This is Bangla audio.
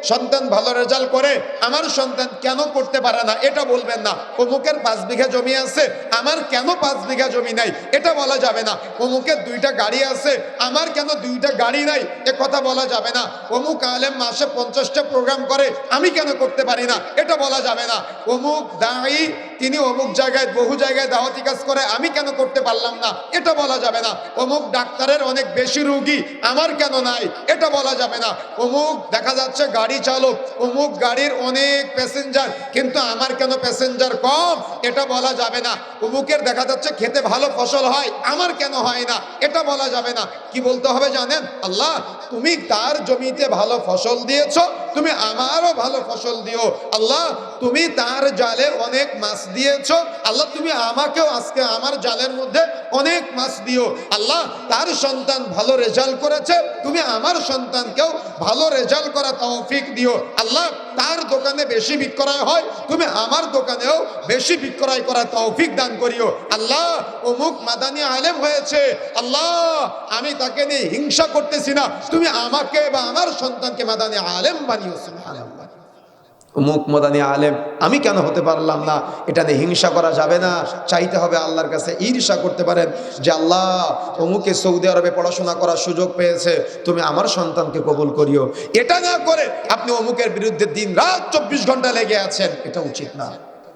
সন্তান ভালো রেজাল্ট করে, আমার সন্তান কেন করতে পারে না এটা বলবেন না। অমুকের 5 বিঘা জমি আছে, আমার কেন 5 বিঘা জমি নাই এটা বলা যাবে না। অমুকের 2টা গাড়ি আছে, আমার কেন 2টা গাড়ি নাই এ কথা বলা যাবে না। অমুক আলেম মাসে 50টা প্রোগ্রাম করে, আমি কেন করতে পারি না এটা বলা যাবে না। অমুক দাঈ তিনি অমুক জায়গায় বহু জায়গায় দাওয়াতি কাজ করে, আমি কেন করতে পারলাম না এটা বলা যাবে না। অমুক ডাক্তারের অনেক বেশি রোগী, আমার কেন নাই এটা বলা যাবে না। অমুক দেখা যাচ্ছে গাড়ি চালক, অমুক গাড়ির অনেক প্যাসেঞ্জার, কিন্তু আমার কেন প্যাসেঞ্জার কম এটা বলা যাবে না। অমুকের দেখা যাচ্ছে খেতে ভালো ফসল হয়, আমার কেন হয় না এটা বলা যাবে না। কি বলতে হবে জানেন? আল্লাহ তুমি তার জমিতে ভালো ফসল দিয়েছো, তুমি আমারও ভালো ফসল দিও। আল্লাহ তুমি তার জালে অনেক মাছ দিয়েছো, আল্লাহ তুমি আমাকেও আজকে আমার জালের মধ্যে অনেক মাছ দিও। আল্লাহ তার সন্তান ভালো রেজাল্ট করেছে, তুমি আমার সন্তানকেও ভালো রেজাল্ট করা তৌফিক দিও। আল্লাহ তার দোকানে বেশি বিক্রয় হয়, তুমি আমার দোকানেও বেশি বিক্রয় করা তৌফিক দান করিও। আল্লাহ অমুক মাদানী আলেম হয়েছে, আল্লাহ আমি তাকে নিয়ে হিংসা করতেছি না, তুমি আমাকে বা আমার সন্তানকে মাদানী আলেম বানিও। সুবহানাল্লাহ। অমুক মাদানী আলেম আমি কেন হতে পারলাম না এটা নিয়ে হিংসা করা যাবে না। চাইতে হবে আল্লাহর কাছে, ঈর্ষা করতে পারেন যে আল্লাহ অমুকে সৌদি আরবে পড়াশোনা করার সুযোগ পেয়েছে, তুমি আমার সন্তানকে কবুল করিও। এটা না করে আপনি অমুকের বিরুদ্ধে দিন রাত 24 ঘন্টা লেগে আছেন, এটা উচিত না।